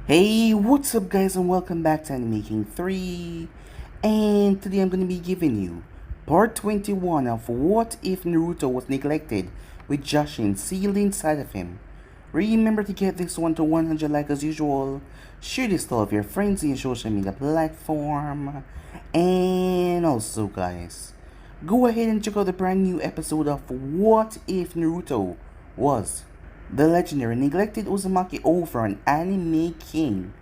Hey, what's up guys and welcome back to Animaking 3. And today I'm going to be giving you part 21 of What If Naruto Was Neglected with Jashin sealed inside of him. Remember to get this one to 100 likes as usual. Share this to all of your friends in your social media platform. And also guys, go ahead and check out the brand new episode of What If Naruto Was the legendary neglected Uzumaki over on Anime King.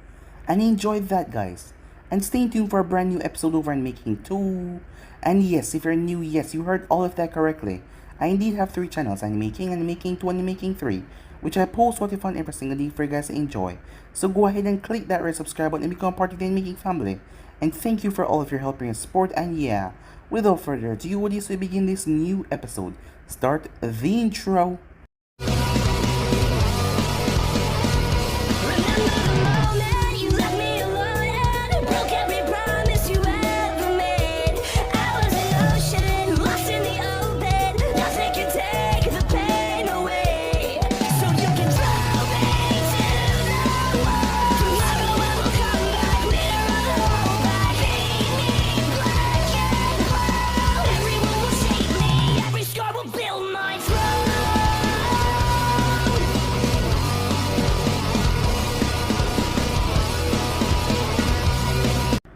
And enjoyed that guys. And stay tuned for a brand new episode over on Making 2. And yes, if you're new, yes, you heard all of that correctly. I indeed have 3 channels, Anime King, Anime King 2, Anime King 3, which I post what I found every single day for you guys to enjoy. So go ahead and click that red subscribe button and become part of the Anime King family. And thank you for all of your help and support. And yeah, without further ado, what is we begin this new episode. Start the intro.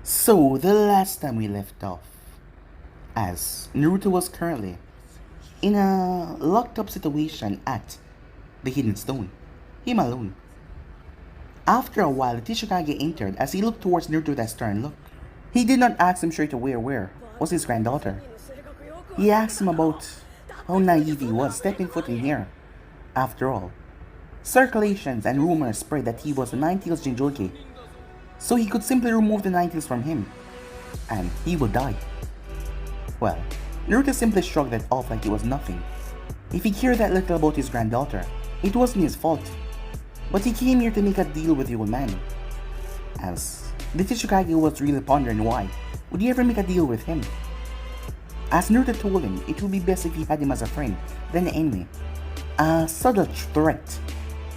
So, the last time we left off, as Naruto was currently in a locked up situation at the Hidden Stone, him alone. After a while, the Tishikage entered as he looked towards Naruto with a stern look. He did not ask him straight away where was his granddaughter. He asked him about how naive he was stepping foot in here. After all, circulations and rumors spread that he was the Nine-Tails Jinchuriki, so he could simply remove the Nine-Tails from him, and he would die. Well, Naruto simply shrugged that off like it was nothing. If he cared that little about his granddaughter, it wasn't his fault. But he came here to make a deal with the old man. As the Tishikage was really pondering why would he ever make a deal with him. As Naruto told him, it would be best if he had him as a friend than an enemy. A subtle threat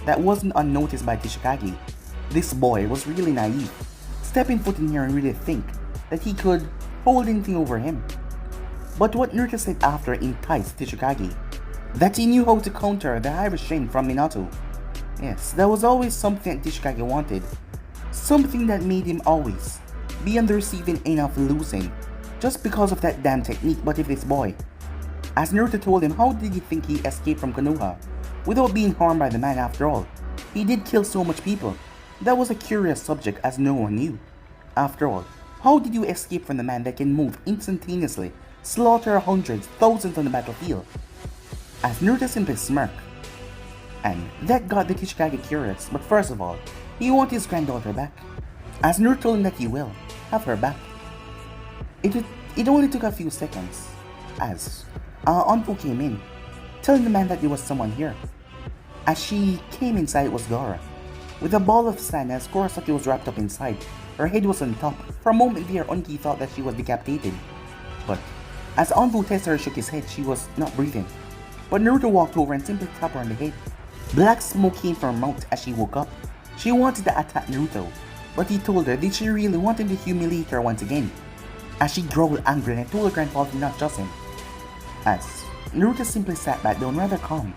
that wasn't unnoticed by Tishikage. This boy was really naive, stepping foot in here and really think that he could hold anything over him. But what Naruto said after enticed Tishikage, that he knew how to counter the high restraint from Minato. Yes, that was always something that Tishikage wanted, something that made him always be on the receiving end of losing, just because of that damn technique. But if this boy, as Naruto told him, how did he think he escaped from Konoha without being harmed by the man? After all, he did kill so much people. That was a curious subject as no one knew. After all, how did you escape from the man that can move instantaneously, slaughter hundreds, thousands on the battlefield? As Naruto simply smirked. And that got the Tishikage curious, but first of all, he wanted his granddaughter back. As Naruto told him that he will have her back. It only took a few seconds, as Anpu came in, telling the man that there was someone here. As she came inside, it was Gaara. With a ball of sand as Kurosaki was wrapped up inside, her head was on top. For a moment there, Onoki thought that she was decapitated. But as Anbu Tessera shook his head, she was not breathing. But Naruto walked over and simply tapped her on the head. Black smoke came from her mouth as she woke up. She wanted to attack Naruto, but he told her that she really wanted to humiliate her once again. As she growled angrily and told her grandfather to not trust him. As Naruto simply sat back down rather calm.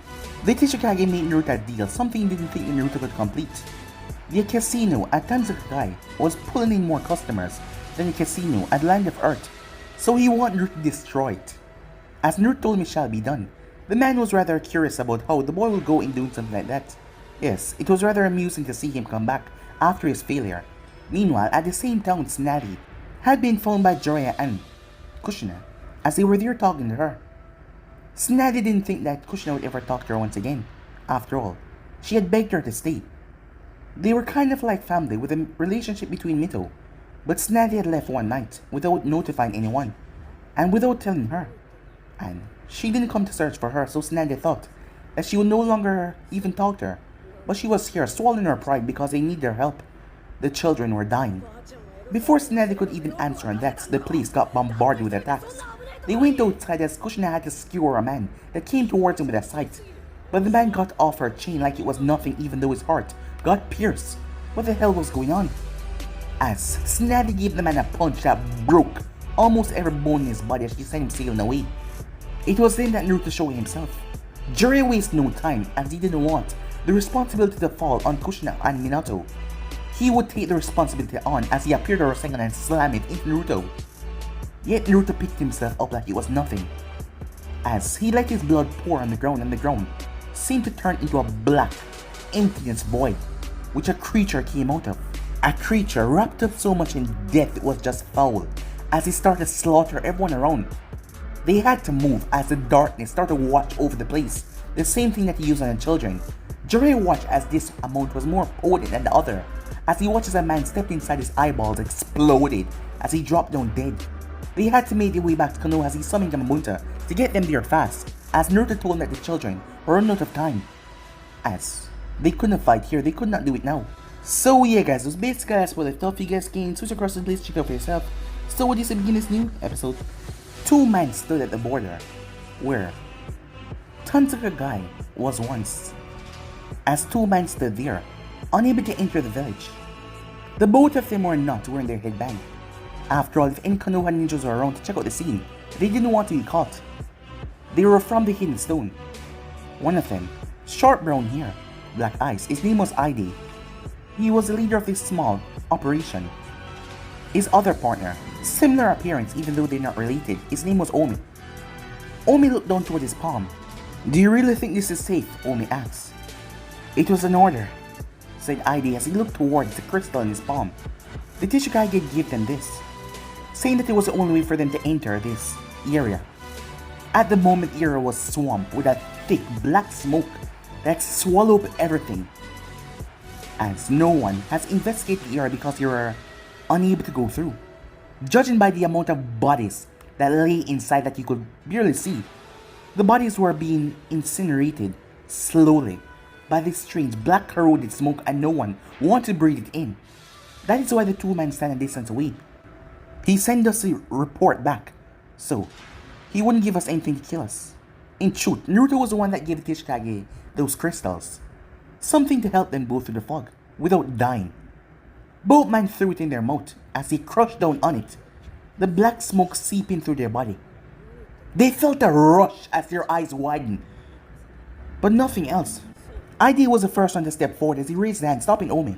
The Tishikage made Naruto a deal, something he didn't think Naruto could complete. The casino at Tanzukagai was pulling in more customers than the casino at Land of Earth, so he wanted Naruto to destroy it. As Naruto told him it shall be done, the man was rather curious about how the boy would go in doing something like that. Yes, it was rather amusing to see him come back after his failure. Meanwhile, at the same town, Tsunade had been found by Jiraiya and Kushina as they were there talking to her. Tsunade didn't think that Kushina would ever talk to her once again. After all, she had begged her to stay. They were kind of like family with a relationship between Mito, but Tsunade had left one night without notifying anyone, and without telling her. And she didn't come to search for her, so Tsunade thought that she would no longer even talk to her. But she was here, swallowing her pride because they need their help. The children were dying. Before Tsunade could even answer on that, the police got bombarded with attacks. They went outside as Kushina had to skewer a man that came towards him with a sight. But the man got off her chain like it was nothing, even though his heart got pierced. What the hell was going on? As Snavy gave the man a punch that broke almost every bone in his body as she sent him sailing away. It was then that Naruto showed himself. Jiraiya wasted no time as he didn't want the responsibility to fall on Kushina and Minato. He would take the responsibility on as he appeared on Rasengan and slam it into Naruto. Yet Naruto picked himself up like it was nothing, as he let his blood pour on the ground, and the ground seemed to turn into a black, emptiness void, which a creature came out of. A creature wrapped up so much in death it was just foul, as he started to slaughter everyone around. They had to move as the darkness started to watch over the place, the same thing that he used on the children. Jiraiya watched as this amount was more potent than the other, as he watched as a man stepped inside his eyeballs exploded as he dropped down dead. They had to make their way back to Konoha as he summoned Yamamoto to get them there fast, as Naruto told them that the children were running out of time. As they couldn't fight here, they could not do it now. So yeah guys, it was basically that's what I thought. If you guys can switch across the place, check out for yourself. So what do you say begin this new episode? Two men stood at the border, where Tansuka guy was once, as two men stood there, unable to enter the village. The both of them were not wearing their headband. After all, if any Konoha ninjas were around to check out the scene, they didn't want to be caught. They were from the Hidden Stone. One of them, short brown hair, black eyes, his name was Ide. He was the leader of this small operation. His other partner, similar appearance even though they're not related, his name was Omi. Omi looked down toward his palm. "Do you really think this is safe?" Omi asked. "It was an order," said Ide as he looked towards the crystal in his palm. The Tishikage gave them this, saying that it was the only way for them to enter this area. At the moment, the area was swamped with a thick black smoke that swallowed up everything, as no one has investigated the area because they were unable to go through. Judging by the amount of bodies that lay inside that you could barely see, the bodies were being incinerated slowly by this strange black corroded smoke, and no one wanted to breathe it in. That is why the two men stand a distance away. He sent us a report back, so he wouldn't give us anything to kill us. In truth, Naruto was the one that gave the Tishikage those crystals, something to help them go through the fog without dying. Both men threw it in their mouth as they crushed down on it, the black smoke seeping through their body. They felt a rush as their eyes widened, but nothing else. Ide was the first one to step forward as he raised his hand, stopping Omi.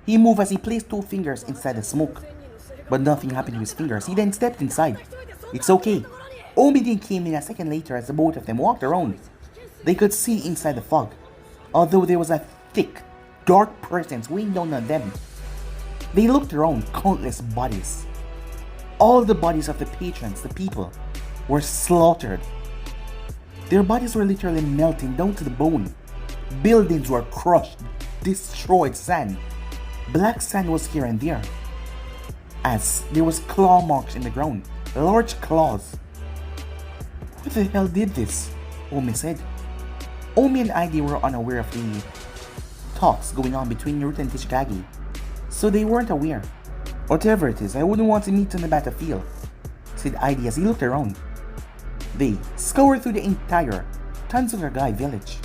He moved as he placed 2 fingers inside the smoke, but nothing happened to his fingers. He then stepped inside. "It's okay." Omi then came in a second later as the both of them walked around. They could see inside the fog, although there was a thick, dark presence weighing down on them. They looked around, countless bodies. All the bodies of the patrons, the people, were slaughtered. Their bodies were literally melting down to the bone. Buildings were crushed, destroyed sand. Black sand was here and there, as there was claw marks in the ground, large claws. "Who the hell did this?" Omi said. Omi and Ide were unaware of the talks going on between Naruto and Tishikage, so they weren't aware. "Whatever it is, I wouldn't want to meet on the battlefield," said Ide as he looked around. They scoured through the entire Tansuka village.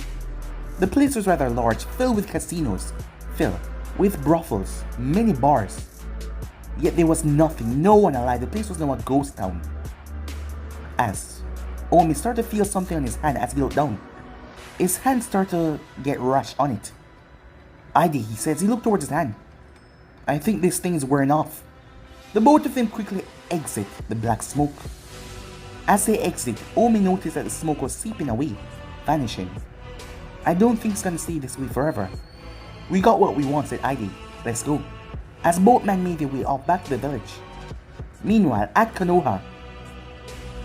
The place was rather large, filled with casinos, filled with brothels, many bars. Yet there was nothing, no one alive. The place was now a ghost town. As Omi started to feel something on his hand as he looked down, his hand started to get rash on it. "Ide," he says, he looked towards his hand. "I think this thing is wearing off." The both of them quickly exit the black smoke. As they exit, Omi noticed that the smoke was seeping away, vanishing. "I don't think it's gonna stay this way forever. We got what we want," said Ide. "Let's go." As both men made their way off back to the village. Meanwhile, at Konoha,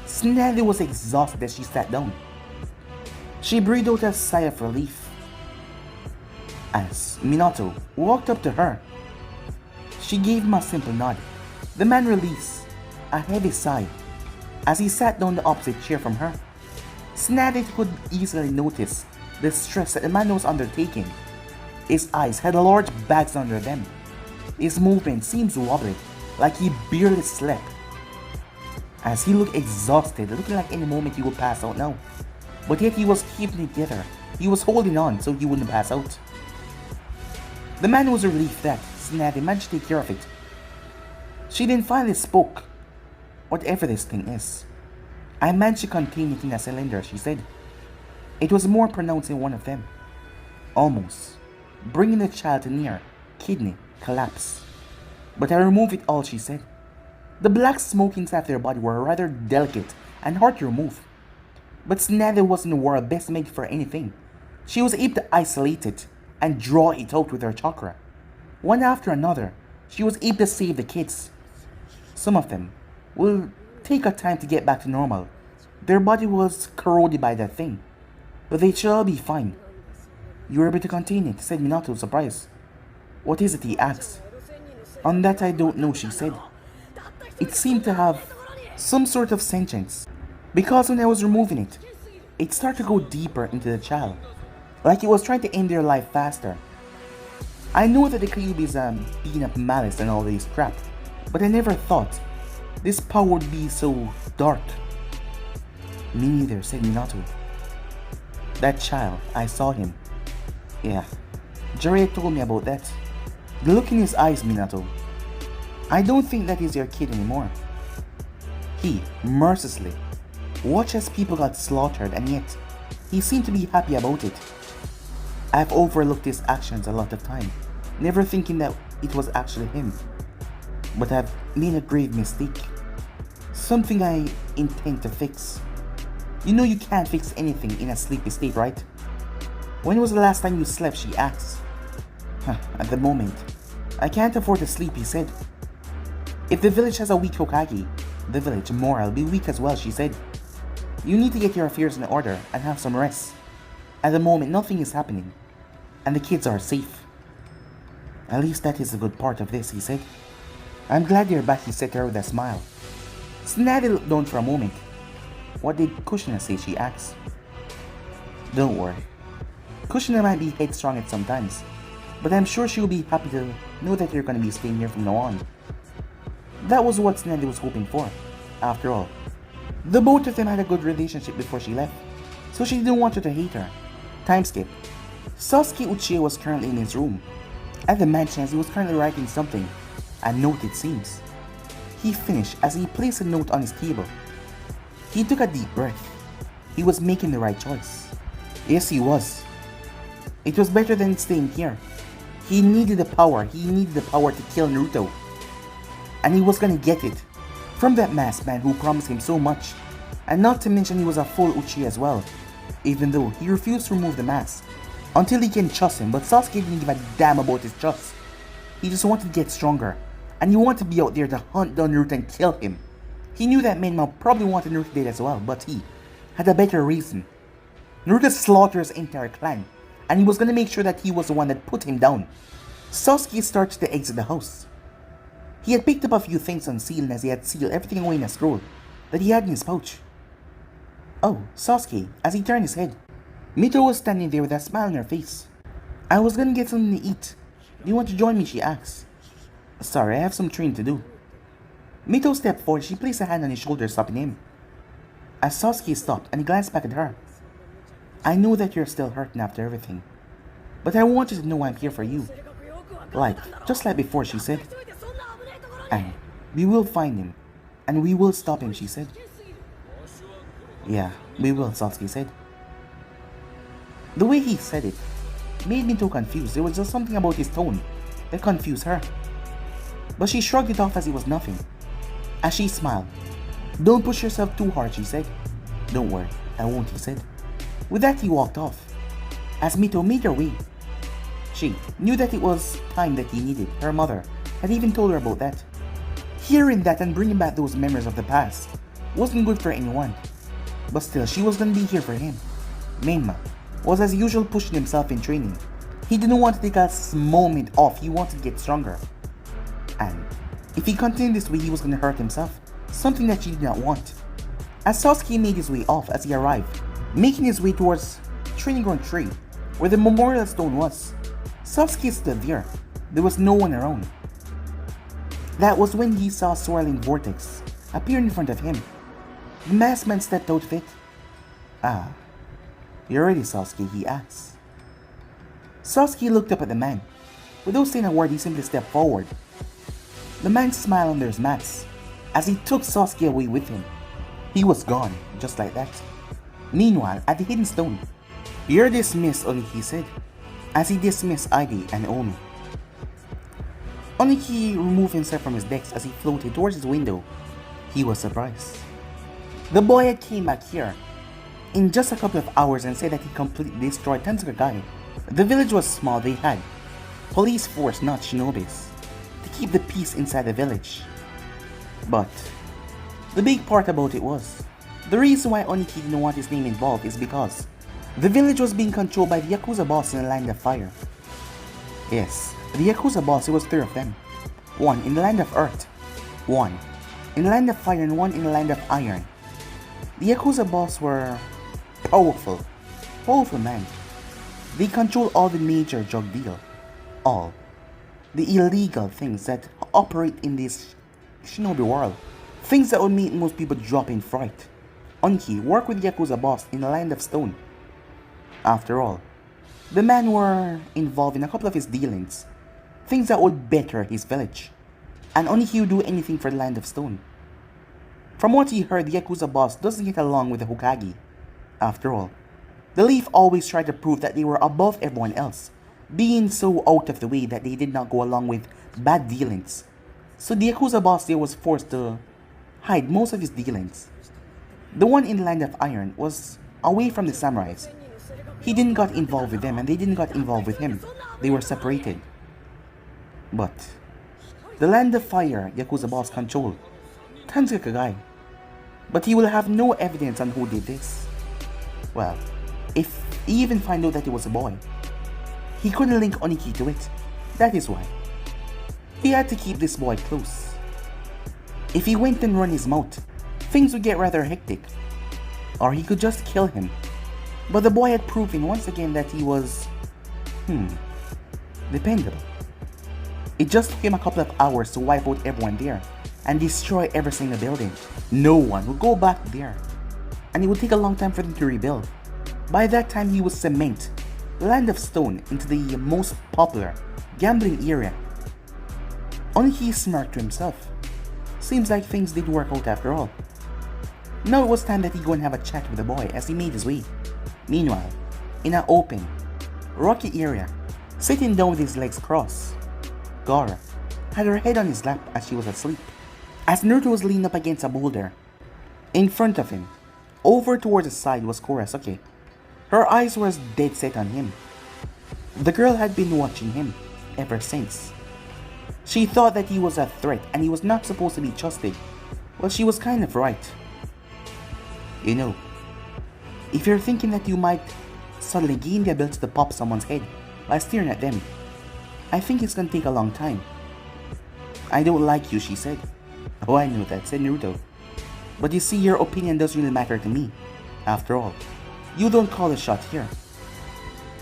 Snelly was exhausted as she sat down. She breathed out a sigh of relief as Minato walked up to her. She gave him a simple nod. The man released a heavy sigh as he sat down the opposite chair from her. Snelly could easily notice the stress that the man was undertaking. His eyes had large bags under them. His movement seemed wobbly, like he barely slept. As he looked exhausted, looking like any moment he would pass out now. But yet he was keeping it together. He was holding on so he wouldn't pass out. The man was relieved that Tsunade managed to take care of it. She then finally spoke. Whatever this thing is, I managed to contain it in a cylinder, she said. It was more pronounced in one of them. Almost bringing the child to near kidney collapse. But I removed it all, she said. The black smoke inside their body were rather delicate and hard to remove. But Tsunade wasn't the world best made for anything. She was able to isolate it and draw it out with her chakra. One after another, she was able to save the kids. Some of them will take a time to get back to normal. Their body was corroded by that thing, but they shall be fine. You were able to contain it, said Minato, surprised. What is it, he asked. On that I don't know, she said. It seemed to have some sort of sentience, because when I was removing it, it started to go deeper into the child, like it was trying to end their life faster. I know that the Kyuubi's being up malice and all this crap, but I never thought this power would be so dark. Me neither, said Minato. That child, I saw him. Yeah, Jiraiya told me about that. The look in his eyes, Minato. I don't think that is your kid anymore. He, mercilessly, watched as people got slaughtered, and yet, he seemed to be happy about it. I've overlooked his actions a lot of time, never thinking that it was actually him. But I've made a grave mistake. Something I intend to fix. You know you can't fix anything in a sleepy state, right? When was the last time you slept, she asked. At the moment, I can't afford to sleep, he said. If the village has a weak Hokage, the village morale will be weak as well, she said. You need to get your affairs in order and have some rest. At the moment, nothing is happening, and the kids are safe. At least that is a good part of this, he said. I'm glad you're back, he said to her with a smile. Tsunade looked down for a moment. What did Kushina say, she asked. Don't worry. Kushina might be headstrong at some times, but I'm sure she'll be happy to know that you're going to be staying here from now on. That was what Tsunade was hoping for. After all, the both of them had a good relationship before she left, so she didn't want her to hate her. Time skip. Sasuke Uchiha was currently in his room, at the mansion, as he was currently writing something. A note, it seems. He finished as he placed a note on his table. He took a deep breath. He was making the right choice. Yes, he was. It was better than staying here. He needed the power. He needed the power to kill Naruto. And he was gonna get it from that masked man who promised him so much. And not to mention he was a full Uchiha as well, even though he refused to remove the mask until he can trust him. But Sasuke didn't give a damn about his trust. He just wanted to get stronger, and he wanted to be out there to hunt down Naruto and kill him. He knew that Menma probably wanted Naruto dead as well, but he had a better reason. Naruto slaughtered his entire clan, and he was gonna make sure that he was the one that put him down. Sasuke started to exit the house. He had picked up a few things on sealing, as he had sealed everything away in a scroll that he had in his pouch. Oh, Sasuke, as he turned his head, Mito was standing there with a smile on her face. I was gonna get something to eat. Do you want to join me, she asked. Sorry, I have some training to do. Mito stepped forward. She placed a hand on his shoulder, stopping him. As Sasuke stopped and he glanced back at her. I know that you're still hurting after everything, but I want you to know I'm here for you. Just like before, she said. And we will find him, and we will stop him, she said. Yeah, we will, Sasuke said. The way he said it made me too confused. There was just something about his tone that confused her. But she shrugged it off as it was nothing. As she smiled. Don't push yourself too hard, she said. Don't worry, I won't, he said. With that, he walked off. As Mito made her way, she knew that it was time that he needed. Her mother had even told her about that. Hearing that and bringing back those memories of the past wasn't good for anyone. But still, she was gonna be here for him. Menma was as usual pushing himself in training. He didn't want to take a moment off. He wanted to get stronger. And if he continued this way, he was gonna hurt himself. Something that she did not want. As Sasuke made his way off as he arrived, making his way towards Training Ground 3, where the memorial stone was, Sasuke stood there. There was no one around. That was when he saw a swirling vortex appear in front of him. The masked man stepped out of it. Ah, you're ready, Sasuke, he asked. Sasuke looked up at the man. Without saying a word, he simply stepped forward. The man smiled under his mask as he took Sasuke away with him. He was gone, just like that. Meanwhile, at the hidden stone, "You're dismissed," Onoki said, as he dismissed Ide and Omi. Onoki removed himself from his decks as he floated towards his window. He was surprised. The boy had came back here in just a couple of hours and said that he completely destroyed Tanzuka. The village was small. They had police force, not shinobis, to keep the peace inside the village. But the big part about it was, the reason why Onoki didn't want his name involved is because the village was being controlled by the Yakuza boss in the Land of Fire. Yes, the Yakuza boss, it was 3 of them. 1 in the Land of Earth, 1 in the Land of Fire, and 1 in the Land of Iron. The Yakuza boss were powerful men. They control all the major drug deal, all the illegal things that operate in this shinobi world, things that would make most people drop in fright. Onoki worked with the Yakuza boss in the Land of Stone. After all, the men were involved in a couple of his dealings, things that would better his village, and Onoki would do anything for the Land of Stone. From what he heard, the Yakuza boss doesn't get along with the Hokage. After all, the Leaf always tried to prove that they were above everyone else, being so out of the way that they did not go along with bad dealings. So the Yakuza boss there was forced to hide most of his dealings. The one in the Land of Iron was away from the samurais. He didn't got involved with them and they didn't got involved with him. They were separated. But the Land of Fire Yakuza boss controlled Tanzuka. But he will have no evidence on who did this. Well, if he even find out that it was a boy, he couldn't link Onoki to it. That is why he had to keep this boy close. If he went and run his mouth, things would get rather hectic. Or he could just kill him. But the boy had proven once again that he was, dependable. It just took him a couple of hours to wipe out everyone there and destroy every single building. No one would go back there, and it would take a long time for them to rebuild. By that time, he would cement Land of Stone into the most popular gambling area. Onoki smirked to himself. Seems like things did work out after all. Now it was time that he go and have a chat with the boy as he made his way. Meanwhile, in an open, rocky area, sitting down with his legs crossed, Gaara had her head on his lap as she was asleep. As Naruto was leaning up against a boulder, in front of him, over towards the side was Kurosaki. Her eyes were dead set on him. The girl had been watching him ever since. She thought that he was a threat and he was not supposed to be trusted. Well, she was kind of right. You know, if you're thinking that you might suddenly gain the ability to pop someone's head by staring at them, I think it's gonna take a long time. "I don't like you," she said. "Oh, I know that," said Naruto. "But you see, your opinion doesn't really matter to me. After all, you don't call the shot here.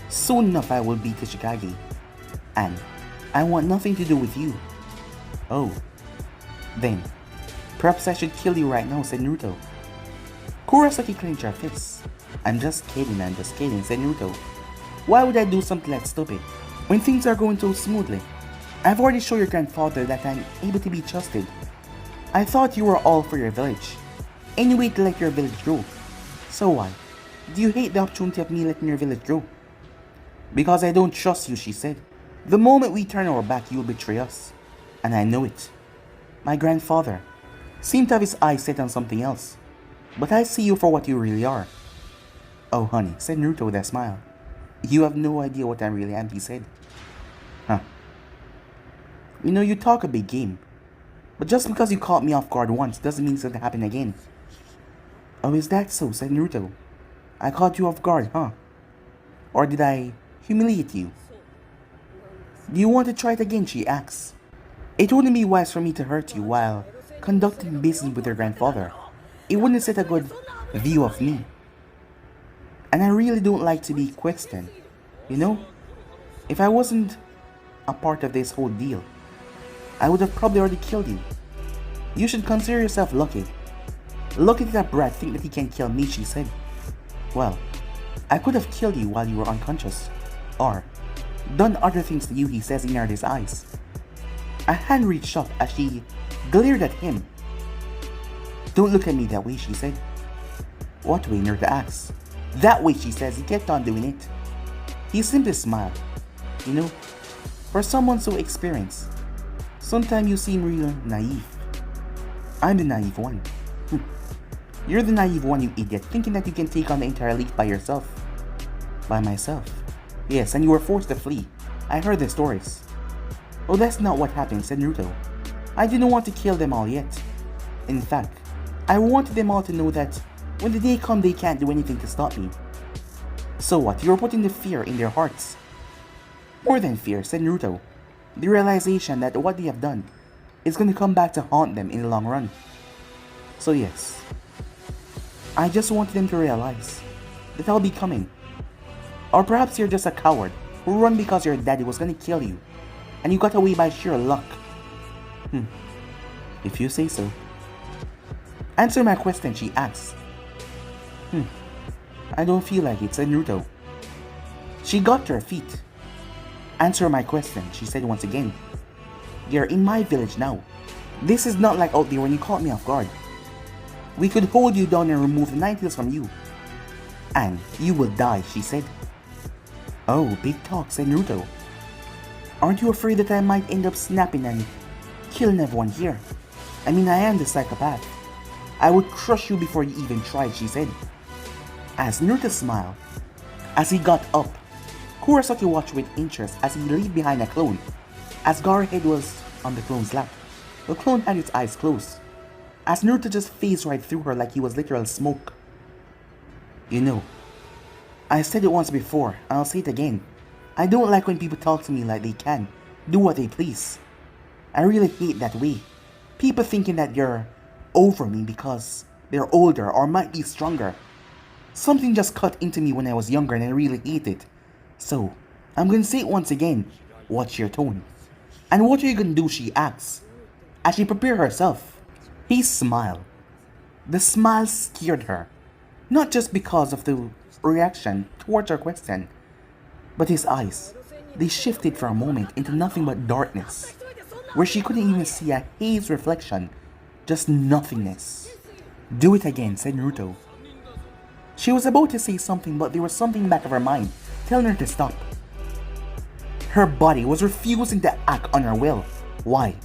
Soon enough I will beat Tishikage, and I want nothing to do with you." "Oh, then perhaps I should kill you right now," said Naruto. Kurosaki clenched her fists. I'm just kidding, said Naruto. "Why would I do something that stupid when things are going so smoothly? I've already shown your grandfather that I'm able to be trusted. I thought you were all for your village. Any way to let your village grow. So why? Do you hate the opportunity of me letting your village grow?" "Because I don't trust you," she said. "The moment we turn our back, you will betray us. And I know it." My grandfather seemed to have his eyes set on something else. "But I see you for what you really are." "Oh, honey," said Naruto with a smile. "You have no idea what I really am," he said. "Huh. You know, you talk a big game. But just because you caught me off guard once doesn't mean it's going to happen again." "Oh, is that so?" said Naruto. "I caught you off guard, huh? Or did I humiliate you?" "Do you want to try it again?" she asked. "It wouldn't be wise for me to hurt you while conducting business with your grandfather. It wouldn't set a good view of me. And I really don't like to be questioned. You know, if I wasn't a part of this whole deal, I would have probably already killed you. You should consider yourself lucky." "Look at that brat think that he can kill me," she said. "Well, I could have killed you while you were unconscious. Or done other things to you, he says in Naruto's eyes. A hand reached up as she glared at him. Don't look at me that way, she said. What way, Naruto asks. That way, she says. He kept on doing it. He simply smiled. You know, for someone so experienced, sometimes you seem real naive. I'm the naive one. You're the naive one, you idiot, thinking that you can take on the entire league by yourself. By myself. Yes, and you were forced to flee. I heard the stories. Oh, that's not what happened, said Naruto. I didn't want to kill them all yet. In fact, I wanted them all to know that when the day comes, they can't do anything to stop me. So what? You're putting the fear in their hearts. More than fear, said Naruto. The realization that what they have done is going to come back to haunt them in the long run. So yes, I just wanted them to realize that I'll be coming. Or perhaps you're just a coward who ran because your daddy was going to kill you and you got away by sheer luck. If you say so. Answer my question, she asks. I don't feel like it, said Naruto. She got to her feet. Answer my question, she said once again. You're in my village now. This is not like out there when you caught me off guard. We could hold you down and remove the 9 tails from you. And you will die, she said. Oh, big talk, said Naruto. Aren't you afraid that I might end up snapping and killing everyone here? I mean, I am the psychopath. I would crush you before you even tried, she said. As Naruto smiled, as he got up, Kurosaki watched with interest as he leaped behind a clone. As Gaara's head was on the clone's lap, the clone had its eyes closed. As Naruto just phased right through her like he was literal smoke. You know, I said it once before, and I'll say it again. I don't like when people talk to me like they can do what they please. I really hate that way. People thinking that you're over me because they're older or might be stronger. Something just cut into me when I was younger and I really hate it. So, I'm gonna say it once again. Watch your tone. And what are you gonna do, she asks. As she prepared herself, he smiled. The smile scared her. Not just because of the reaction towards her question, but his eyes. They shifted for a moment into nothing but darkness, where she couldn't even see a haze reflection, just nothingness. Do it again, said Naruto. She was about to say something, but there was something back of her mind telling her to stop. Her body was refusing to act on her will. Why?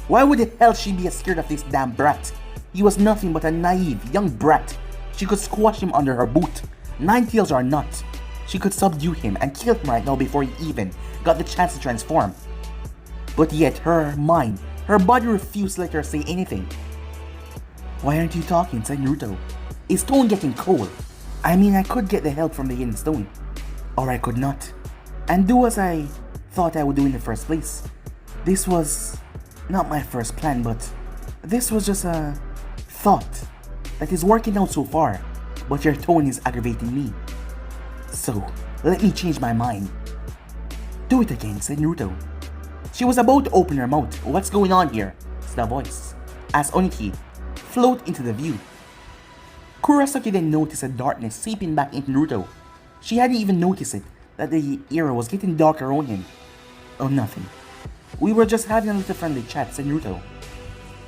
Why would the hell she be scared of this damn brat? He was nothing but a naive, young brat. She could squash him under her boot. 9 tails or not. She could subdue him and kill him right now before he even got the chance to transform. But yet her mind, her body refused to let her say anything. Why aren't you talking, said Naruto. Is stone getting cold? I mean, I could get the help from the hidden stone. Or I could not. And do as I thought I would do in the first place. This was not my first plan, but this was just a thought that is working out so far. But your tone is aggravating me. So, let me change my mind. Do it again, said Naruto. She was about to open her mouth. What's going on here? Said a voice. As Onoki floated into the view. Kurosaki then noticed a darkness seeping back into Naruto. She hadn't even noticed it, that the era was getting darker around him. Oh, nothing. We were just having a little friendly chat, said Naruto.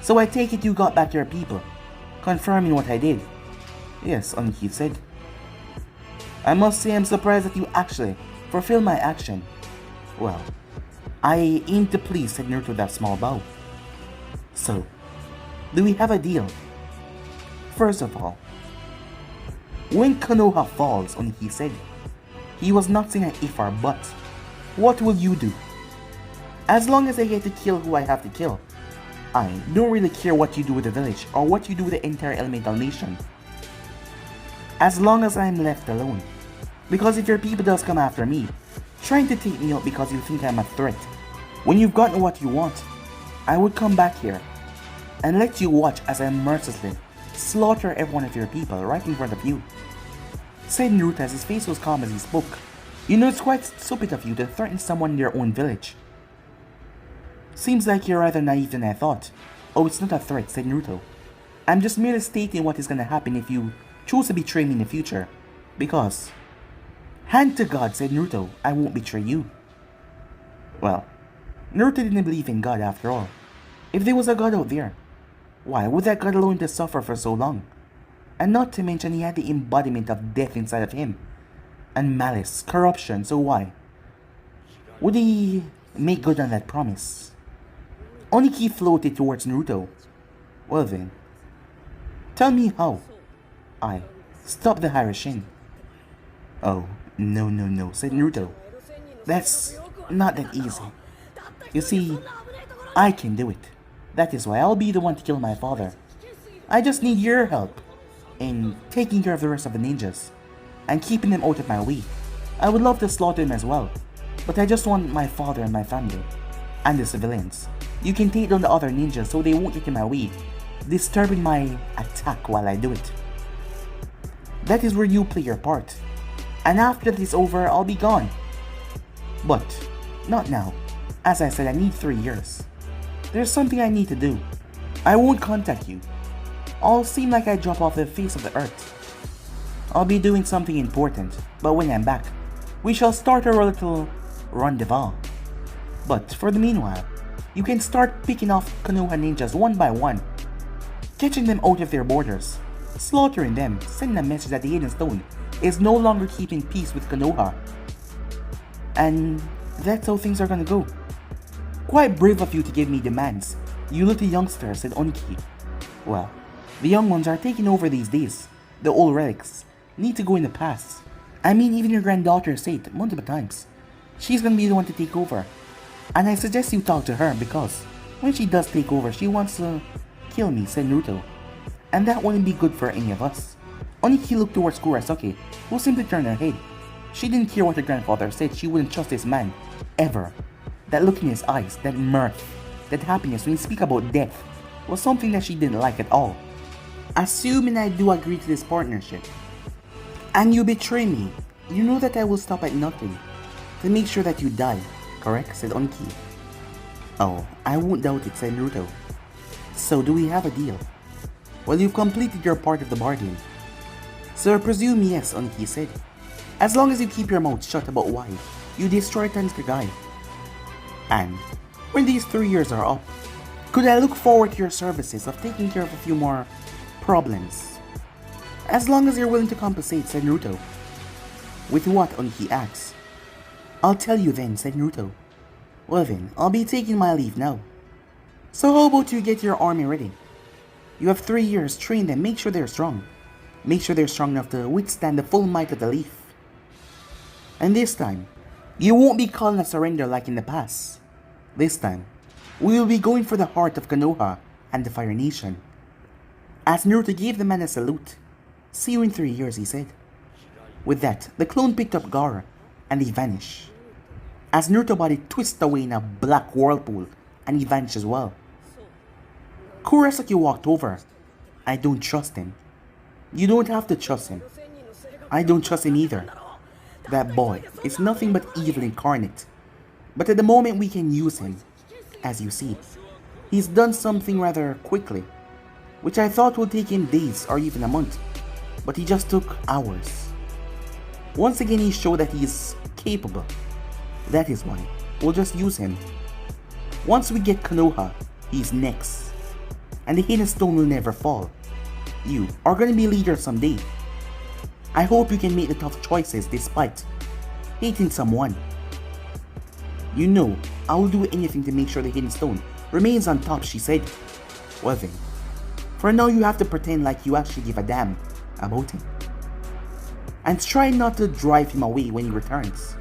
So I take it you got back your people, confirming what I did. Yes, Onoki said. I must say I'm surprised that you actually fulfilled my action. Well, I aim to please, said Naruto with that small bow. So, do we have a deal? First of all, when Konoha falls, Onoki said, he was not saying an if or but. What will you do? As long as I get to kill who I have to kill, I don't really care what you do with the village or what you do with the entire elemental nation. As long as I'm left alone. Because if your people does come after me, trying to take me out because you think I'm a threat, when you've gotten what you want, I would come back here and let you watch as I mercilessly slaughter every one of your people right in front of you. Said Naruto as his face was calm as he spoke. You know, it's quite stupid of you to threaten someone in your own village. Seems like you're rather naive than I thought. Oh, it's not a threat, said Naruto. I'm just merely stating what is gonna happen if you choose to betray me in the future. Because, hand to God, said Naruto, I won't betray you. Well, Naruto didn't believe in God after all. If there was a God out there, why would that God allow him to suffer for so long? And not to mention he had the embodiment of death inside of him. And malice, corruption, so why? Would he make good on that promise? Onoki floated towards Naruto. Well then, tell me how. I stop the Harashin. Oh, no, said Naruto. That's not that easy. You see, I can do it. That is why I'll be the one to kill my father. I just need your help in taking care of the rest of the ninjas and keeping them out of my way. I would love to slaughter them as well, but I just want my father and my family and the civilians. You can take down the other ninjas so they won't get in my way, disturbing my attack while I do it. That is where you play your part. And after this is over, I'll be gone. But not now. As I said, I need 3 years. There's something I need to do. I won't contact you. I'll seem like I drop off the face of the earth. I'll be doing something important, but when I'm back, we shall start our little rendezvous. But for the meanwhile, you can start picking off Konoha ninjas one by one, catching them out of their borders, slaughtering them, sending a message that the Hidden Stone is no longer keeping peace with Konoha. And that's how things are gonna go. Quite brave of you to give me demands, you little youngster, said Onoki. Well, the young ones are taking over these days. The old relics need to go in the past. I mean, even your granddaughter said it multiple times. She's gonna be the one to take over. And I suggest you talk to her because when she does take over, she wants to kill me, said Naruto. And that wouldn't be good for any of us. Onoki looked towards Kurosaki, who simply turned her head. She didn't care what her grandfather said, she wouldn't trust this man, ever. That look in his eyes, that mirth, that happiness when he speak about death, was something that she didn't like at all. Assuming I do agree to this partnership, and you betray me, you know that I will stop at nothing to make sure that you die, correct? Said Onoki. Oh, I won't doubt it, said Naruto. So do we have a deal? Well, you've completed your part of the bargain. So I presume yes, Onoki said. As long as you keep your mouth shut about why you destroyed Tanjiro. And when these 3 years are up, could I look forward to your services of taking care of a few more problems? As long as you're willing to compensate, said Naruto. With what? Onoki asked. I'll tell you then, said Naruto. Well then, I'll be taking my leave now. So how about you get your army ready? You have 3 years, train them, make sure they're strong. Make sure they're strong enough to withstand the full might of the leaf. And this time, you won't be calling a surrender like in the past. This time, we will be going for the heart of Konoha and the Fire Nation. As Naruto gave the man a salute. See you in 3 years, he said. With that, the clone picked up Gaara, and he vanished. As Naruto's body twisted away in a black whirlpool, and he vanished as well. Kurosaki walked over. I don't trust him. You don't have to trust him. I don't trust him either. That boy is nothing but evil incarnate. But at the moment we can use him. As you see, he's done something rather quickly, which I thought would take him days or even a month. But he just took hours. Once again he showed that he is capable. That is why we'll just use him. Once we get Konoha, he's next. And the Hidden Stone will never fall. You are gonna be leader someday. I hope you can make the tough choices despite hating someone. You know, I will do anything to make sure the Hidden Stone remains on top, she said. Well then, for now you have to pretend like you actually give a damn about him. And try not to drive him away when he returns.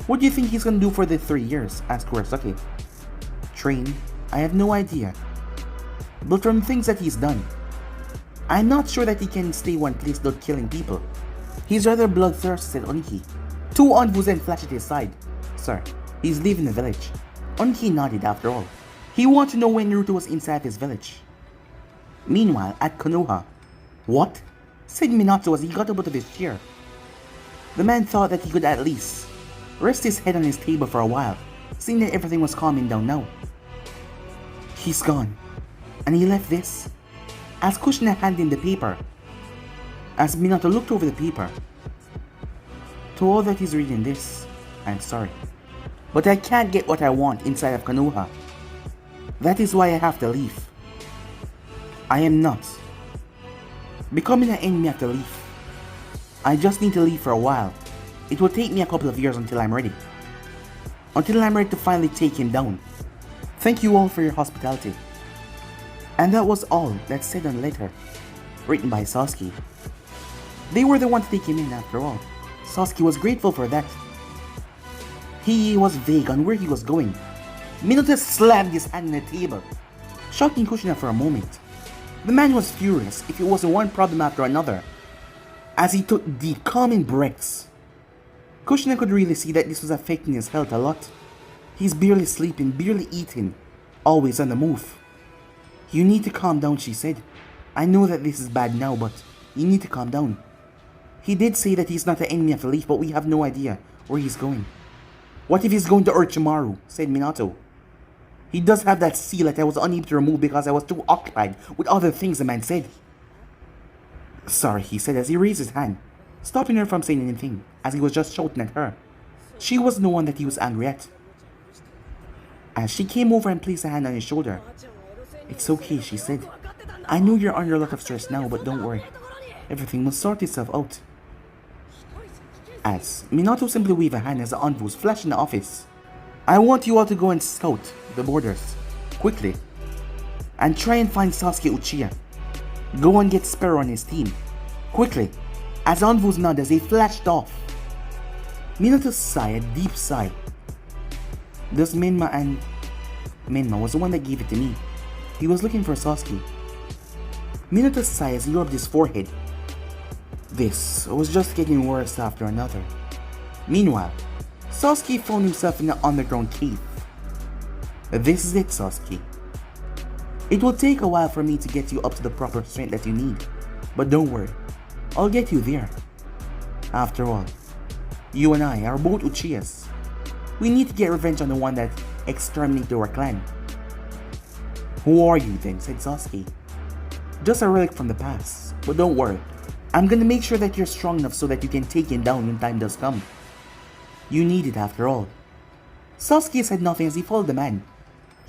What do you think he's gonna do for the 3 years? Asked Kurosaki. Train? I have no idea. But from things that he's done, I'm not sure that he can stay one place without killing people. He's rather bloodthirsty, said Onoki. Two envoys then flashed at his side. Sir, he's leaving the village. Onoki nodded after all. He wanted to know when Naruto was inside his village. Meanwhile, at Konoha. What? Said Minato as he got up out of his chair. The man thought that he could at least rest his head on his table for a while, seeing that everything was calming down now. He's gone. And he left this? As Kushina handed him the paper. As Minato looked over the paper. To all that is reading this, I'm sorry. But I can't get what I want inside of Konoha. That is why I have to leave. I am not becoming an enemy of the leaf. I just need to leave for a while. It will take me a couple of years until I'm ready. Until I'm ready to finally take him down. Thank you all for your hospitality. And that was all that's said on the letter, written by Sasuke. They were the ones to take him in after all. Sasuke was grateful for that. He was vague on where he was going. Minato slammed his hand on the table, shocking Kushina for a moment. The man was furious if it wasn't one problem after another, as he took deep, calming breaths. Kushina could really see that this was affecting his health a lot. He's barely sleeping, barely eating, always on the move. You need to calm down, she said. I know that this is bad now, but you need to calm down. He did say that he's not the enemy of the leaf, but we have no idea where he's going. What if he's going to Orochimaru? Said Minato. He does have that seal that I was unable to remove because I was too occupied with other things, the man said. Sorry, he said as he raised his hand, stopping her from saying anything, as he was just shouting at her. She was the one that he was angry at. As she came over and placed a hand on his shoulder. It's okay, she said. I know you're under a lot of stress now, but don't worry. Everything will sort itself out. As Minato simply waved a hand as the envoys flashed in the office. I want you all to go and scout the borders, quickly, and try and find Sasuke Uchiha. Go and get Sparrow on his team, quickly, as envoys nodded as they flashed off. Minato sighed a deep sigh. This Minma was the one that gave it to me. He was looking for Sasuke. Minato sighed as he rubbed his forehead. This was just getting worse after another. Meanwhile, Sasuke found himself in an underground cave. This is it, Sasuke. It will take a while for me to get you up to the proper strength that you need, but don't worry, I'll get you there. After all, you and I are both Uchihas. We need to get revenge on the one that exterminated our clan. Who are you then? Said Sasuke. Just a relic from the past, but don't worry. I'm gonna make sure that you're strong enough so that you can take him down when time does come. You need it after all. Sasuke said nothing as he followed the man.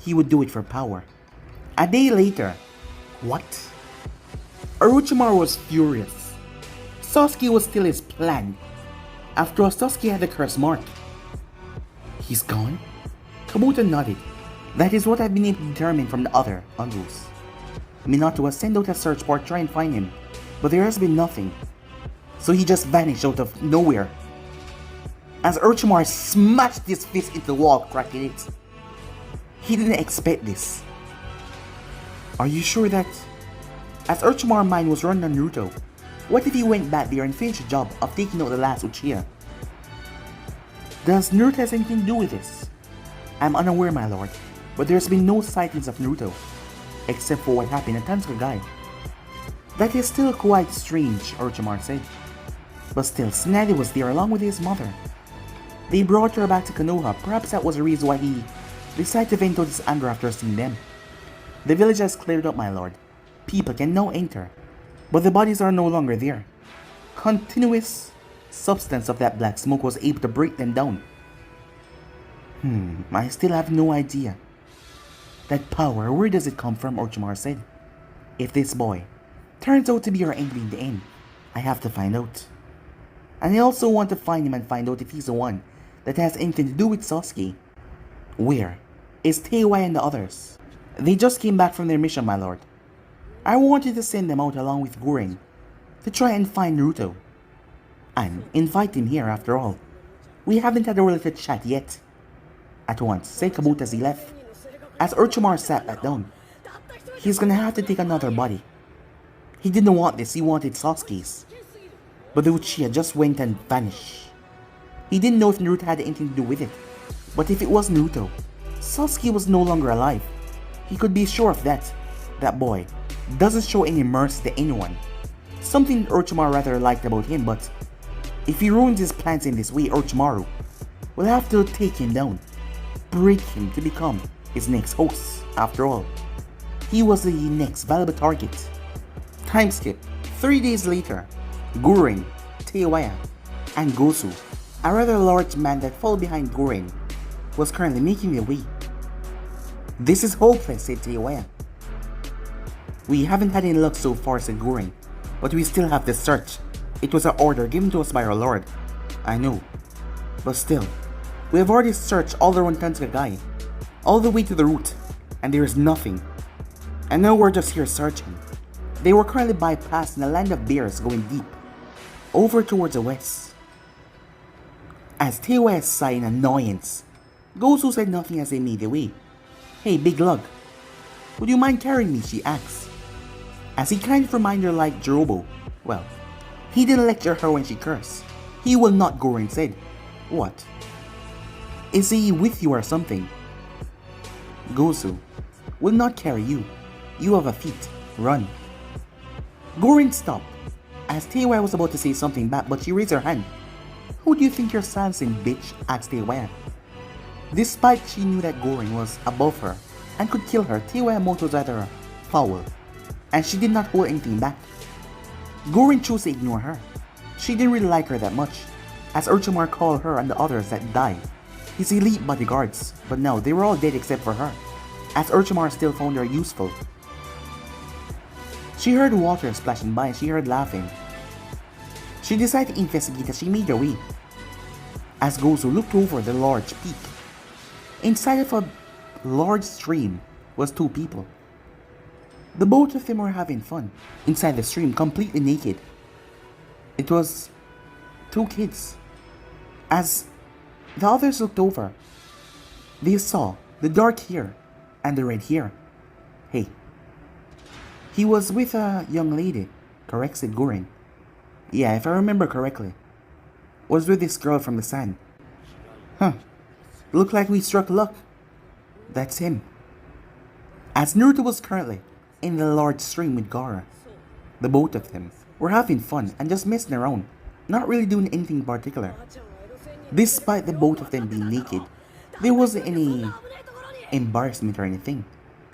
He would do it for power. A day later. What? Orochimaru was furious. Sasuke was still his plan. After all, Sasuke had the curse mark. He's gone? Kabuto nodded. That is what I've been able to determine from the other envoys. Minato has sent out a search party to try and find him, but there has been nothing. So he just vanished out of nowhere. As Orochimaru smashed his fist into the wall, cracking it. He didn't expect this. Are you sure that... As Orochimaru's mind was running on Naruto, what if he went back there and finished the job of taking out the last Uchiha? Does Naruto have anything to do with this? I'm unaware, my lord, but there's been no sightings of Naruto, except for what happened at Tansuka. That is still quite strange, Orochimaru said. But still, Tsunade was there along with his mother. They brought her back to Konoha, perhaps that was the reason why he decided to vent out his anger after seeing them. The village has cleared up, my lord. People can now enter, but the bodies are no longer there. Continuous substance of that black smoke was able to break them down. I still have no idea. That power, where does it come from? Orochimaru said. If this boy turns out to be our enemy in the end, I have to find out. And I also want to find him and find out if he's the one that has anything to do with Sasuke. Where is Teiwai and the others? They just came back from their mission, my lord. I wanted to send them out along with Gurren to try and find Naruto. And invite him here after all. We haven't had a related chat yet. At once, said Kabuto as he left. As Orochimaru sat back down, he's gonna have to take another body. He didn't want this, he wanted Sasuke's. But the Uchiha just went and vanished. He didn't know if Naruto had anything to do with it. But if it was Naruto, Sasuke was no longer alive. He could be sure of that. That boy doesn't show any mercy to anyone. Something Orochimaru rather liked about him, but if he ruins his plans in this way, Orochimaru will have to take him down. Break him to become his next host. After all, he was the next valuable target. Time skip. 3 days later, Gurren, Teiwaya, and Gosu, a rather large man that followed behind Gurren, was currently making their way. "This is hopeless," said Taewon. "We haven't had any luck so far," said Gorin, "but we still have to search. It was an order given to us by our lord." "I know, but still, we have already searched all around Tansukagai, all the way to the route, and there is nothing. And now we're just here searching." They were currently bypassing the land of bears going deep, over towards the west. As Taewon sighed in annoyance, Gozu said nothing as they made their way. "Hey, Big Lug, would you mind carrying me?" she asked. As he kind of reminded her like Jirobo. Well, he didn't lecture her when she cursed. "He will not," Gorin said. "What? Is he with you or something?" "Gozu will not carry you. You have a feet. Run." Gorin stopped as Taewon was about to say something back, but she raised her hand. "Who do you think you're silencing, bitch?" asked Taewon. Despite she knew that Gorin was above her and could kill her, Taewon's mouth was rather foul, and she did not hold anything back. Gorin chose to ignore her. She didn't really like her that much, as Orochimaru called her and the others that died his elite bodyguards, but now they were all dead except for her, as Orochimaru still found her useful. She heard water splashing by and she heard laughing. She decided to investigate as she made her way. As Gozu looked over the large peak, inside of a large stream was two people. The both of them were having fun inside the stream, completely naked. It was two kids. As the others looked over, they saw the dark hair and the red hair. "Hey, he was with a young lady, correct?" said Gorin. "Yeah, if I remember correctly. Was with this girl from the sand." "Huh. Look like we struck luck. That's him." As Naruto was currently in the large stream with Gaara, the both of them were having fun and just messing around, not really doing anything in particular. Despite the both of them being naked, there wasn't any embarrassment or anything,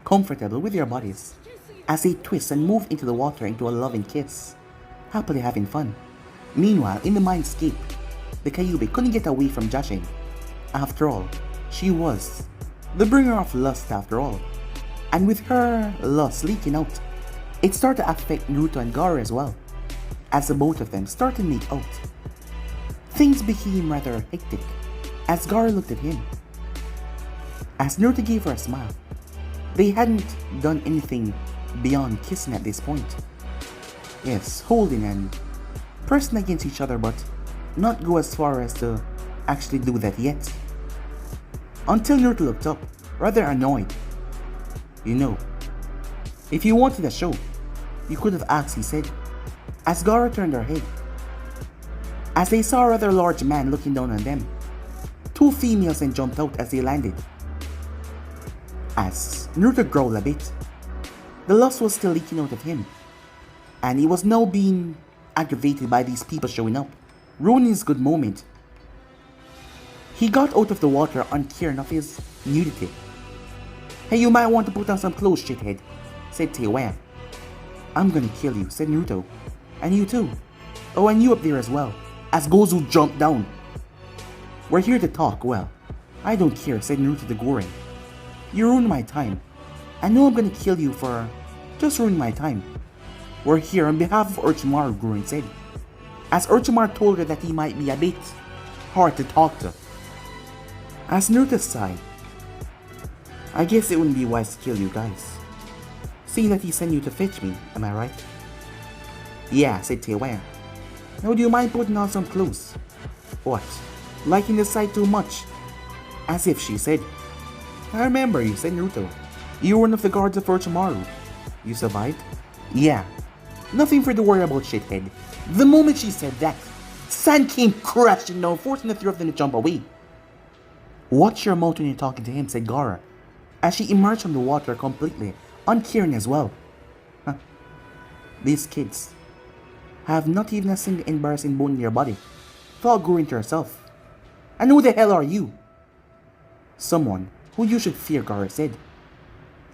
comfortable with their bodies, as they twist and move into the water into a loving kiss, happily having fun. Meanwhile, in the mindscape, the Kyuubi couldn't get away from Jashin. After all, she was the bringer of lust after all, and with her lust leaking out, it started to affect Naruto and Gaara as well, as the both of them started to make out. Things became rather hectic as Gaara looked at him. As Naruto gave her a smile, they hadn't done anything beyond kissing at this point. Yes, holding and pressing against each other, but not go as far as to actually do that yet. Until Naruto looked up, rather annoyed. "You know, if you wanted a show, you could have asked," he said, as Gaara turned her head. As they saw a rather large man looking down on them, two females then jumped out as they landed. As Naruto growled a bit, the lust was still leaking out of him, and he was now being aggravated by these people showing up, ruining his good moment. He got out of the water uncaring of his nudity. "Hey, you might want to put on some clothes, shithead," said Taewon. "I'm gonna kill you," said Naruto. "And you too. Oh, and you up there as well," as Gozu jumped down. "We're here to talk." "Well, I don't care," said Naruto to Gorin. "You ruined my time. I know I'm gonna kill you for just ruining my time." "We're here on behalf of Orochimaru," Gorin said, as Orochimaru told her that he might be a bit hard to talk to. As Naruto sighed, "I guess it wouldn't be wise to kill you guys, seeing that he sent you to fetch me, am I right?" "Yeah," said Taewon. "Now do you mind putting on some clothes?" "What? Liking the sight too much?" As if she said. "I remember you," said Naruto. "You were one of the guards of Orochimaru. You survived?" "Yeah. Nothing for to worry about, shithead." The moment she said that, sand came crashing down, forcing the three of them to jump away. "Watch your mouth when you're talking to him," said Gaara, as she emerged from the water completely, uncaring as well. Huh. These kids have not even a single embarrassing bone in their body, thought Gorin to herself. "And who the hell are you?" "Someone who you should fear," Gaara said.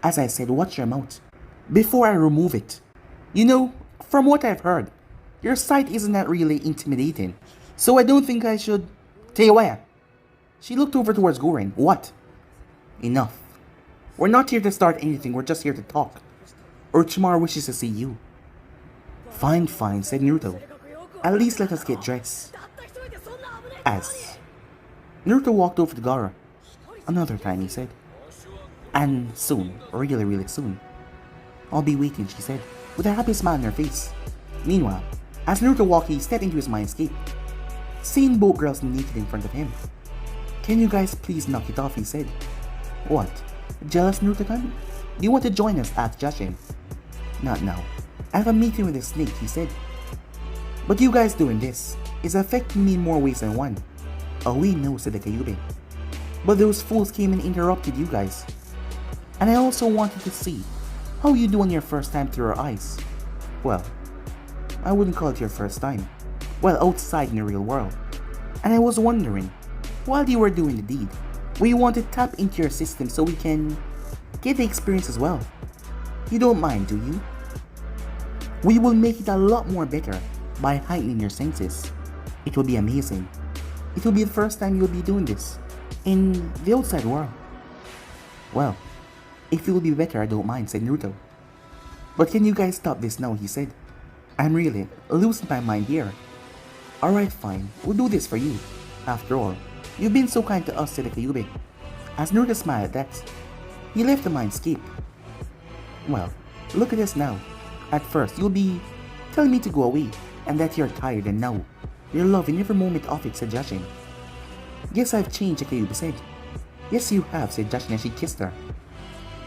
"As I said, watch your mouth before I remove it. You know, from what I've heard, your sight isn't that really intimidating, so I don't think I should." "Taewon, She looked over towards Gorin. What? Enough. We're not here to start anything, we're just here to talk. Orochimaru wishes to see you. Fine, fine, said Naruto. At least let us get dressed. As Naruto walked over to Gaara. Another time, he said. And soon, really, really soon. I'll be waiting, she said, with a happy smile on her face. Meanwhile, as Naruto walked, he stepped into his mindscape, seeing both girls naked in front of him. Can you guys please knock it off, he said. What? Jealous, Naruto-kun? Do you want to join us? Asked Jashin. Not now. I have a meeting with a snake, he said. But you guys doing this is affecting me in more ways than one. Oh, we know, said the Kyuubi. But those fools came and interrupted you guys. And I also wanted to see how you do on your first time through our eyes. Well, I wouldn't call it your first time. Well, outside in the real world. And I was wondering, while you were doing the deed, we want to tap into your system so we can get the experience as well. You don't mind, do you? We will make it a lot more better by heightening your senses. It will be amazing. It will be the first time you'll be doing this in the outside world. Well, if it will be better, I don't mind, said Naruto. But can you guys stop this now, he said. I'm really losing my mind here. Alright, fine, we'll do this for you. After all, you've been so kind to us, said the Kyuubi. As Naruto smiled at that, he left the mindscape. Well, look at us now. At first, you'll be telling me to go away, and that you're tired, and now you're loving every moment of it, said Jashin. Guess I've changed, the Kyuubi said. Yes, you have, said Jashin as she kissed her.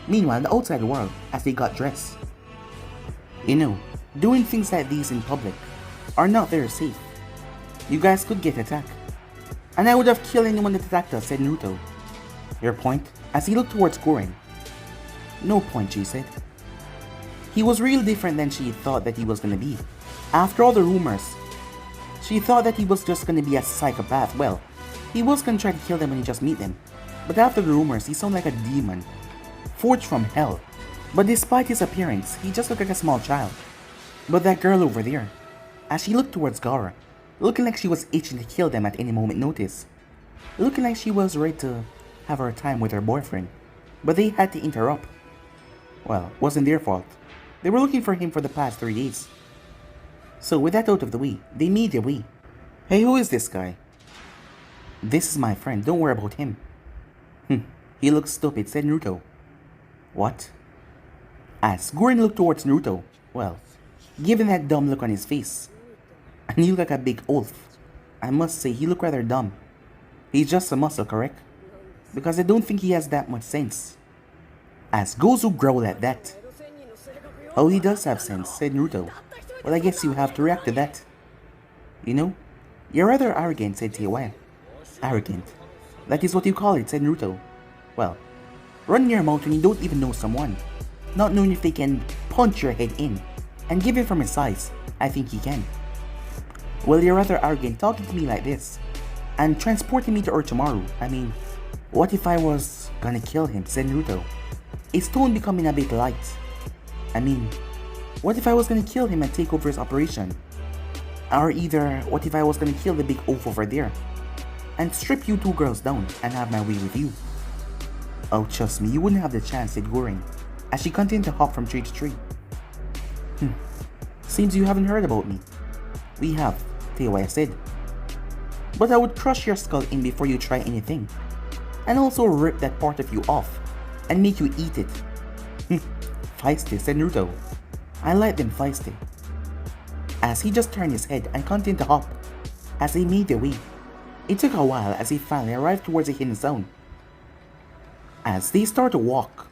Meanwhile, in the outside world, as they got dressed. You know, doing things like these in public are not very safe. You guys could get attacked. And I would have killed anyone that attacked us, said Naruto. Your point? As he looked towards Gorin. No point, she said. He was real different than she thought that he was gonna be. After all the rumors, she thought that he was just gonna be a psychopath. Well, he was gonna try to kill them when he just meet them. But after the rumors, he sounded like a demon, forged from hell. But despite his appearance, he just looked like a small child. But that girl over there, as she looked towards Gaara, looking like she was itching to kill them at any moment notice. Looking like she was ready to have her time with her boyfriend. But they had to interrupt. Well, it wasn't their fault. They were looking for him for the past 3 days. So with that out of the way, they made their way. Hey, who is this guy? This is my friend, don't worry about him. He looks stupid, said Naruto. What? As Gorin looked towards Naruto, well, given that dumb look on his face, and he looked like a big oaf, I must say he looked rather dumb. He's just a muscle, correct? Because I don't think he has that much sense. As Gozu growled at that. Oh, he does have sense, said Naruto. Well, I guess you have to react to that. You know, you're rather arrogant, said Teiwaya. Arrogant? That is what you call it, said Naruto. Well, running your mouth when you don't even know someone, not knowing if they can punch your head in, and given from his size, I think he can. Well, you're rather arrogant talking to me like this, and transporting me to Orochimaru. I mean, what if I was gonna kill him, said Naruto, his tone becoming a bit light. I mean, what if I was gonna kill him and take over his operation? Or either, what if I was gonna kill the big oaf over there, and strip you two girls down and have my way with you? Oh, trust me, you wouldn't have the chance, said Gorin, as she continued to hop from tree to tree. Seems you haven't heard about me. We have, Teiwaya said. But I would crush your skull in before you try anything, and also rip that part of you off, and make you eat it. Feisty, said Naruto. I like them feisty. As he just turned his head and continued to hop, as they made their way. It took a while as he finally arrived towards a hidden zone. As they started to walk,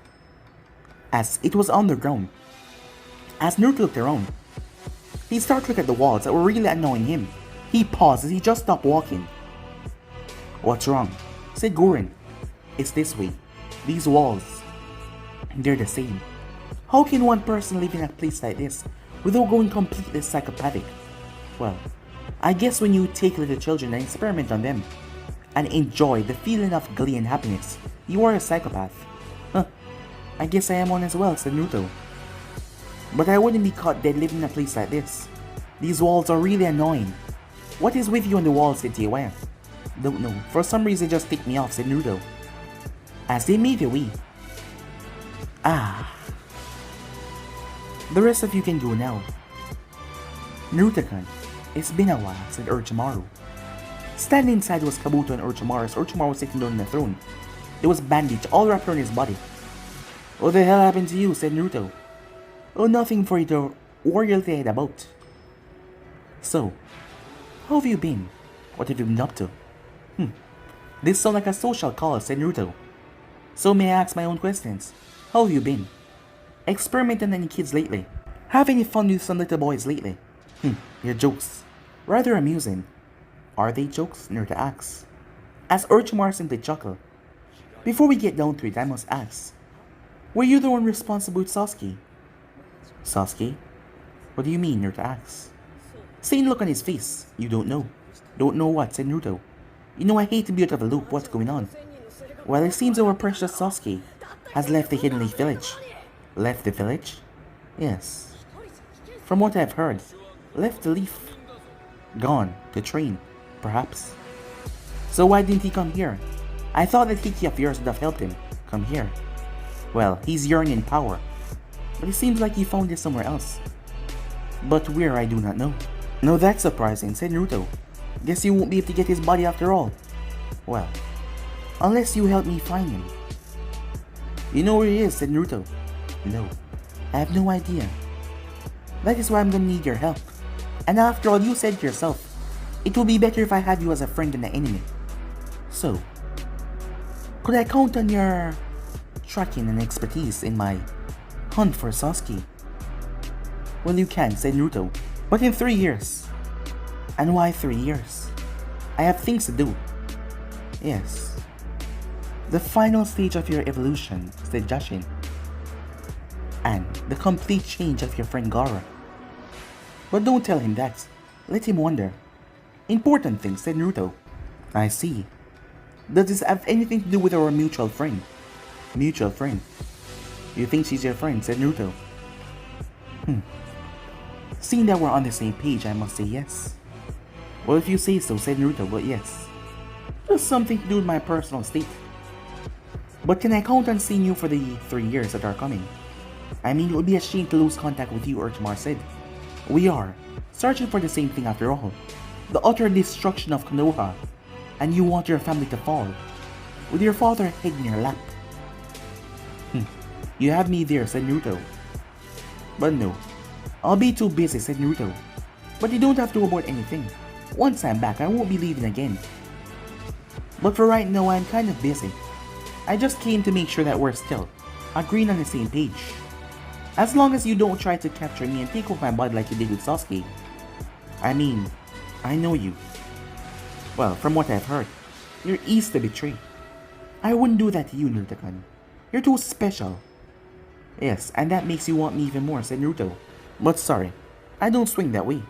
as it was on the ground, as Naruto looked around, he started to look at the walls that were really annoying him. He paused as he just stopped walking. What's wrong? Said Gorin. It's this way. These walls, they're the same. How can one person live in a place like this without going completely psychopathic? Well, I guess when you take little children and experiment on them, and enjoy the feeling of glee and happiness, you are a psychopath. I guess I am one as well, said Naruto. But I wouldn't be caught dead living in a place like this. These walls are really annoying. What is with you on the walls, said Teiwaya. Don't know. For some reason, just ticked me off, said Naruto. As they made their way. Ah. The rest of you can go now. Naruto-kun, it's been a while, said Orochimaru. Standing inside was Kabuto and Orochimaru as Orochimaru was sitting down on the throne. There was bandage all wrapped around his body. What the hell happened to you, said Naruto. Oh, nothing for you to worry your head about. So, how have you been? What have you been up to? This sounds like a social call, said Naruto. So may I ask my own questions? How have you been? Experimenting any kids lately? Have any fun with some little boys lately? Your jokes. Rather amusing. Are they jokes? Naruto asks. As Orochimaru simply chuckled. Before we get down to it, I must ask. Were you the one responsible with Sasuke? Sasuke? What do you mean? Naruto asks. Same look on his face. You don't know. Don't know what? Said Naruto. You know I hate to be out of a loop. What's going on? Well, it seems our precious Sasuke has left the Hidden Leaf Village. Left the village? Yes. From what I've heard, left the leaf. Gone to train, perhaps. So why didn't he come here? I thought that Hiki of yours would have helped him come here. Well, he's yearning power, but it seems like he found it somewhere else. But where I do not know. No, that's surprising, said Naruto. Guess you won't be able to get his body after all. Well, unless you help me find him. You know where he is, said Naruto. No, I have no idea. That is why I'm gonna need your help. And after all, you said yourself, it will be better if I have you as a friend than an enemy. So, could I count on your tracking and expertise in my hunt for Sasuke? Well, you can, said Naruto, but in 3 years. And why 3 years? I have things to do. Yes. The final stage of your evolution, said Jashin. And the complete change of your friend Gaara. But don't tell him that. Let him wonder. Important things, said Naruto. I see. Does this have anything to do with our mutual friend? Mutual friend? You think she's your friend, said Naruto. Seeing that we're on the same page, I must say yes. Well, if you say so, said Naruto, but yes. There's something to do with my personal state. But can I count on seeing you for the 3 years that are coming? I mean, it would be a shame to lose contact with you, Orochimaru said. We are searching for the same thing after all. The utter destruction of Konoha. And you want your family to fall. With your father head in your lap. You have me there, said Naruto. But no. I'll be too busy, said Naruto. But you don't have to worry about anything. Once I'm back, I won't be leaving again. But for right now, I'm kind of busy. I just came to make sure that we're still agreeing on the same page. As long as you don't try to capture me and take over my body like you did with Sasuke. I mean, I know you. Well, from what I've heard, you're easy to betray. I wouldn't do that to you, Naruto-kun. You're too special. Yes, and that makes you want me even more, said Naruto. But sorry, I don't swing that way.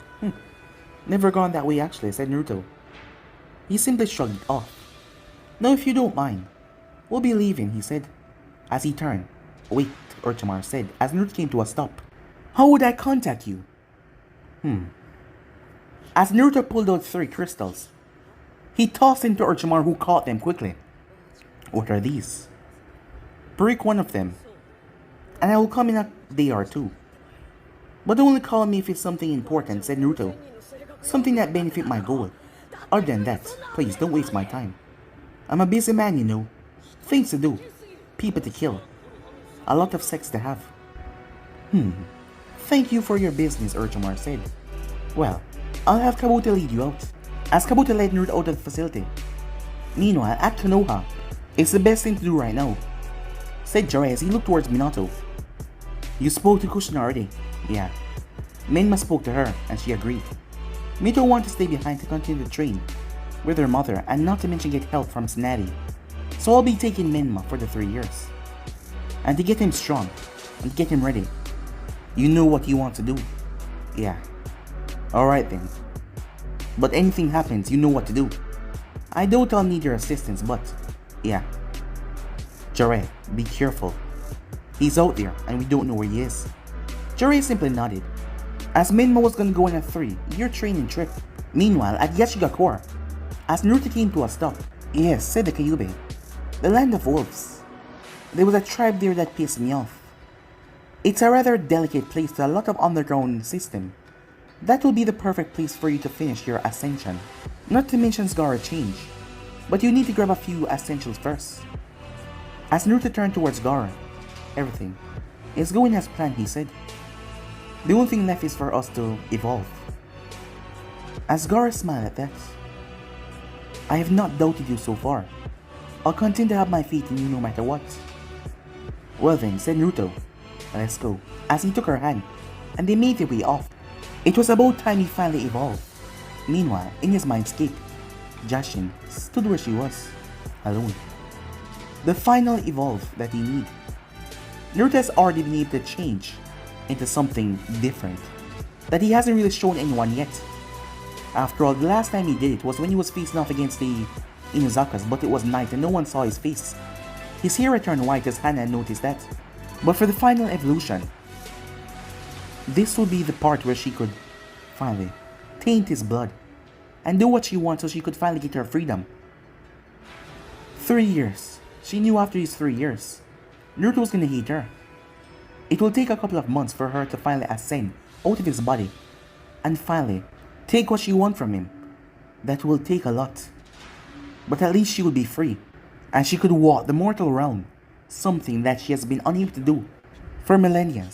Never gone that way actually, said Naruto. He simply shrugged it off. Now if you don't mind, we'll be leaving, he said. As he turned. Wait, Orochimaru said, as Naruto came to a stop. How would I contact you? As Naruto pulled out 3 crystals, he tossed them to Orochimaru, who caught them quickly. What are these? Break one of them, and I will come in a day or 2. But only call me if it's something important, said Naruto. Something that benefit my goal. Other than that, please don't waste my time. I'm a busy man, you know. Things to do. People to kill. A lot of sex to have. Thank you for your business, Orochimaru said. Well, I'll have Kabuto lead you out. As Kabuto led Naruto out of the facility. Meanwhile, at Konoha, it's the best thing to do right now, said Jiraiya as he looked towards Minato. You spoke to Kushina already? Yeah. Menma spoke to her, and she agreed. Mito wanted to stay behind to continue to train with her mother and not to mention get help from Tsunade. So I'll be taking Menma for the 3 years. And to get him strong, and to get him ready. You know what you want to do. Yeah. Alright then. But anything happens, you know what to do. I doubt I'll need your assistance, but yeah. Jiraiya, be careful. He's out there, and we don't know where he is. Jiraiya simply nodded. As Menma was gonna go on a 3-year training trip. Meanwhile, at Yashigakura, As Naruto came to a stop, "Yes," said the Kyuubi. "The land of wolves. There was a tribe there that pissed me off. It's a rather delicate place with a lot of underground system. That will be the perfect place for you to finish your ascension. Not to mention Gaara change, but you need to grab a few essentials first." As Naruto turned towards Gaara, "Everything is going as planned," he said. "The only thing left is for us to evolve." As Gaara smiled at that, "I have not doubted you so far. I'll continue to have my faith in you no matter what." "Well then," said Naruto, "let's go," as he took her hand, and they made their way off. It was about time he finally evolved. Meanwhile, in his mindscape, Jashin stood where she was, alone. The final evolve that he needed. Naruto has already been able to change into something different that he hasn't really shown anyone yet. After all, the last time he did it was when he was facing off against the Inuzakas, but it was night and no one saw his face. His hair turned white as Hana noticed that. But for the final evolution, this would be the part where she could finally taint his blood and do what she wants so she could finally get her freedom. 3 years. She knew after these 3 years, Naruto was gonna hate her. It will take a couple of months for her to finally ascend out of his body and finally take what she wants from him. That will take a lot. But at least she will be free, and she could walk the mortal realm, something that she has been unable to do for millennia,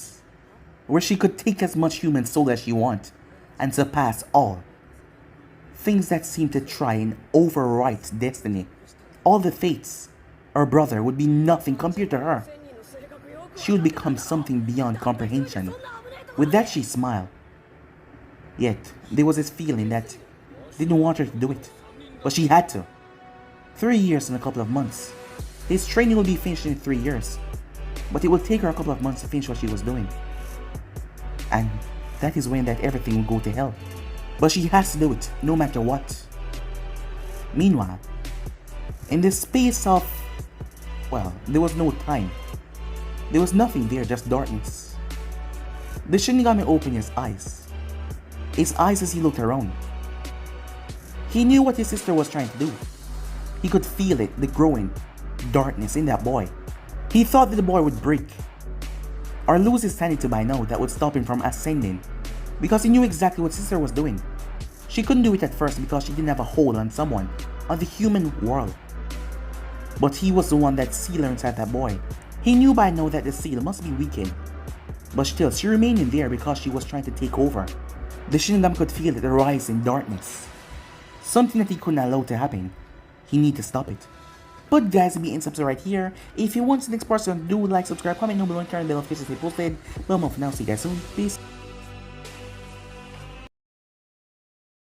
where she could take as much human soul as she wants and surpass all. Things that seem to try and overwrite destiny. All the fates. Her brother would be nothing compared to her. She would become something beyond comprehension. With that she smiled. Yet, there was this feeling that didn't want her to do it. But she had to. 3 years and a couple of months. His training will be finished in 3 years. But it will take her a couple of months to finish what she was doing. And that is when that everything will go to hell. But she has to do it, no matter what. Meanwhile, in the space of, well, there was no time. There was nothing there, just darkness. The Shinigami opened his eyes. His eyes as he looked around. He knew what his sister was trying to do. He could feel it, the growing darkness in that boy. He thought that the boy would break or lose his sanity by now that would stop him from ascending, because he knew exactly what sister was doing. She couldn't do it at first because she didn't have a hold on someone on the human world. But he was the one that sealed her inside that boy. He knew by now that the seal must be weakened. But still, she remained in there because she was trying to take over. The Shinigami could feel the rise in darkness. Something that he couldn't allow to happen. He needed to stop it. But guys, be in subscribe right here. If you want the next person, do like, subscribe, comment down below, and turn the bell notifications to stay posted. But for now, see you guys soon. Peace.